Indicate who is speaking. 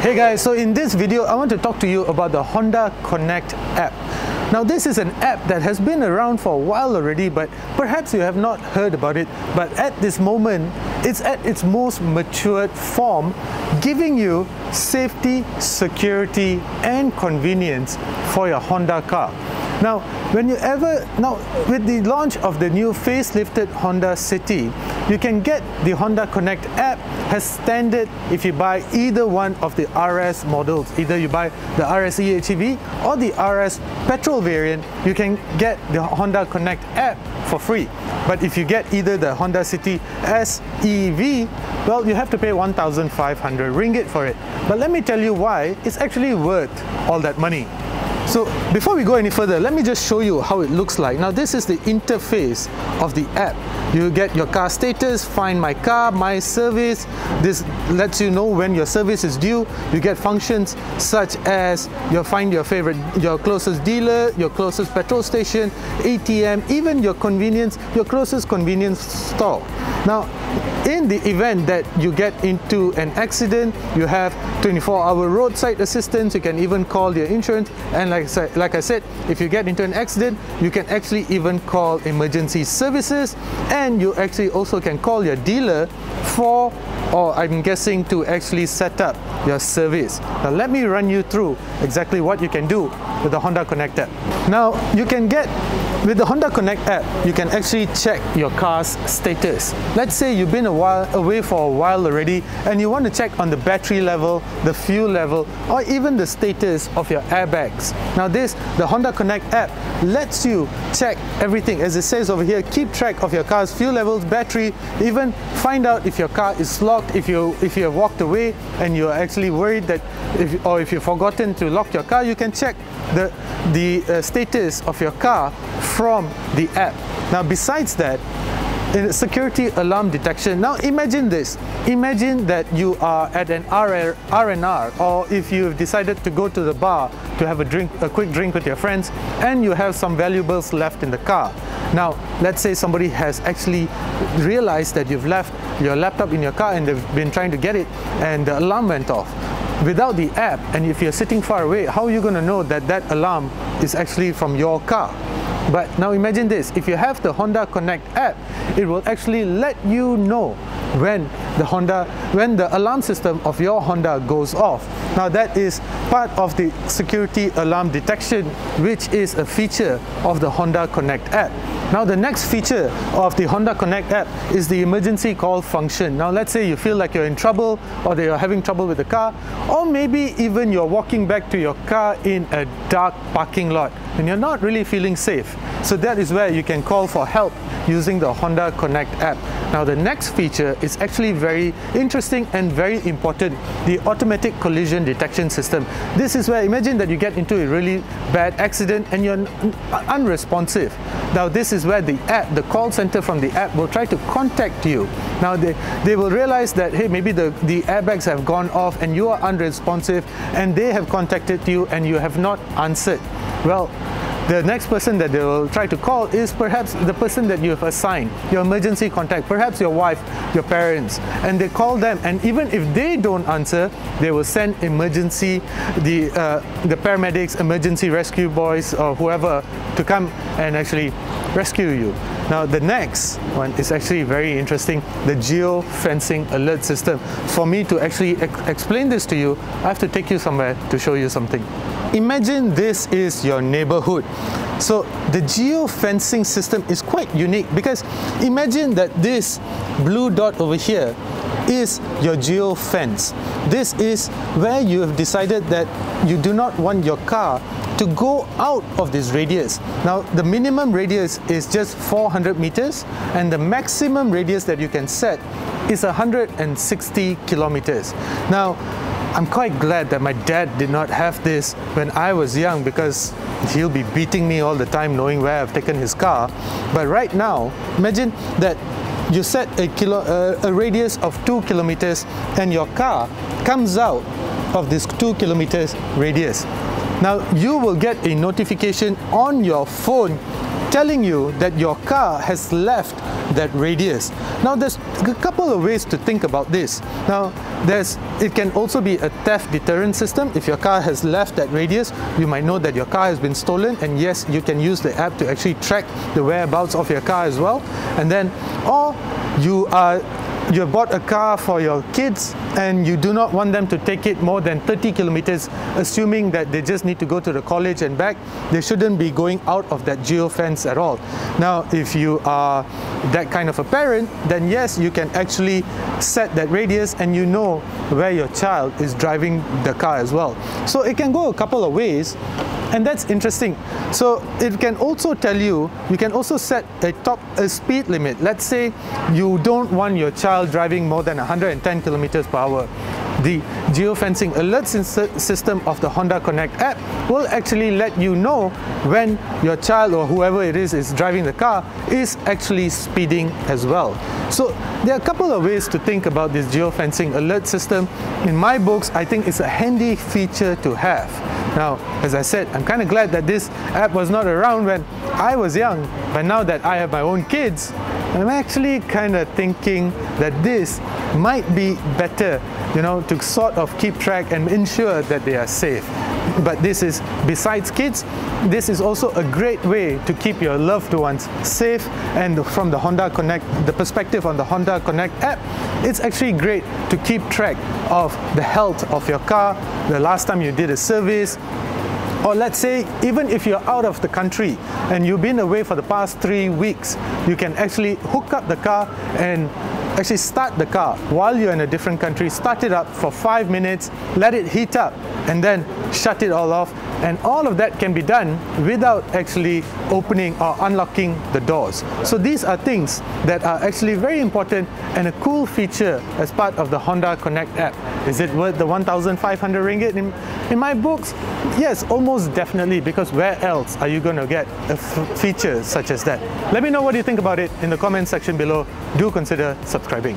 Speaker 1: Hey guys, so in this video I want to talk to you about the Honda Connect app. Now this is an app that has been around for a while already, but perhaps you have not heard about it. But at this moment, it's at its most matured form, giving you safety, security and convenience for your Honda car. Now, with the launch of the new facelifted Honda City, you can get the Honda Connect app as standard if you buy either one of the RS models. Either you buy the RS EHEV or the RS petrol variant, you can get the Honda Connect app for free. But if you get either the Honda City SEV, well, you have to pay 1,500 ringgit for it. But let me tell you why it's actually worth all that money. So before we go any further, let me just show you how it looks like. Now this is the interface of the app. You get your car status, find my car, my service. This lets you know when your service is due. You get functions such as you'll find your closest dealer, your closest petrol station, ATM, even your closest convenience store. Now, in the event that you get into an accident, you have 24-hour roadside assistance. You can even call your insurance, and like I said, if you get into an accident, you can actually even call emergency services, and you actually also can call your dealer or I'm guessing to actually set up your service. Now let me run you through exactly what you can do with the Honda Connect app. Now with the Honda Connect app, you can actually check your car's status. Let's say you've been away for a while already and you want to check on the battery level, the fuel level, or even the status of your airbags. Now the Honda Connect app lets you check everything. As it says over here, keep track of your car's fuel levels, battery, even find out if your car is locked, if you have walked away and you're actually worried that if you've forgotten to lock your car, you can check the status of your car from the app. Now besides that, in security alarm detection, now imagine this. Imagine that you are at an R&R, or if you've decided to go to the bar to have a quick drink with your friends and you have some valuables left in the car. Now let's say somebody has actually realized that you've left your laptop in your car and they've been trying to get it and the alarm went off. Without the app, and if you're sitting far away, how are you going to know that that alarm is actually from your car? But now imagine this, if you have the Honda Connect app, it will actually let you know when the alarm system of your Honda goes off. Now that is part of the security alarm detection, which is a feature of the Honda Connect app. Now the next feature of the Honda Connect app is the emergency call function. Now let's say you feel like you're in trouble, or that you're having trouble with the car, or maybe even you're walking back to your car in a dark parking lot and you're not really feeling safe. So that is where you can call for help using the Honda Connect app. Now the next feature is actually very interesting and very important, the automatic collision detection system. This is where, imagine that you get into a really bad accident and you're unresponsive. Now this is where the app, the call center from the app will try to contact you. Now they will realize that, hey, maybe the airbags have gone off and you are unresponsive and they have contacted you and you have not answered. Well, the next person that they will try to call is perhaps the person that you have assigned, your emergency contact, perhaps your wife, your parents, and they call them, and even if they don't answer, they will send the paramedics, emergency rescue boys, or whoever to come and actually rescue you. Now the next one is actually very interesting, the geofencing alert system. For me to actually explain this to you, I have to take you somewhere to show you something. Imagine this is your neighborhood. So the geofencing system is quite unique, because imagine that this blue dot over here is your geofence. This is where you have decided that you do not want your car to go out of this radius. Now the minimum radius is just 400 meters and the maximum radius that you can set is 160 kilometers. Now I'm quite glad that my dad did not have this when I was young, because he'll be beating me all the time knowing where I've taken his car. But right now, imagine that you set a radius of 2 kilometers and your car comes out of this 2 kilometers radius. Now you will get a notification on your phone telling you that your car has left that radius. Now a couple of ways to think about this. Now, it can also be a theft deterrent system. If your car has left that radius, you might know that your car has been stolen, and yes, you can use the app to actually track the whereabouts of your car as well. And then, or you bought a car for your kids and you do not want them to take it more than 30 kilometers, assuming that they just need to go to the college and back. They shouldn't be going out of that geofence at all. Now, if you are that kind of a parent, then yes, you can actually set that radius and you know where your child is driving the car as well. So it can go a couple of ways. And that's interesting. So it can also tell you, you can also set a speed limit. Let's say you don't want your child driving more than 110 kilometers per hour. The geofencing alert system of the Honda Connect app will actually let you know when your child or whoever it is driving the car is actually speeding as well. So there are a couple of ways to think about this geofencing alert system. In my books, I think it's a handy feature to have. Now, as I said, I'm kind of glad that this app was not around when I was young, but now that I have my own kids, I'm actually kind of thinking that this might be better, to sort of keep track and ensure that they are safe. But this is, besides kids, this is also a great way to keep your loved ones safe. And from the Honda Connect, the perspective on the Honda Connect app, it's actually great to keep track of the health of your car, the last time you did a service, or let's say even if you're out of the country and you've been away for the past 3 weeks, you can actually hook up the car and actually start the car while you're in a different country, start it up for 5 minutes, let it heat up, and then shut it all off. And all of that can be done without actually opening or unlocking the doors. So these are things that are actually very important and a cool feature as part of the Honda Connect app. Is it worth the 1,500 ringgit? In my books, yes, almost definitely, because where else are you going to get a feature such as that? Let me know what you think about it in the comment section below. Do consider subscribing.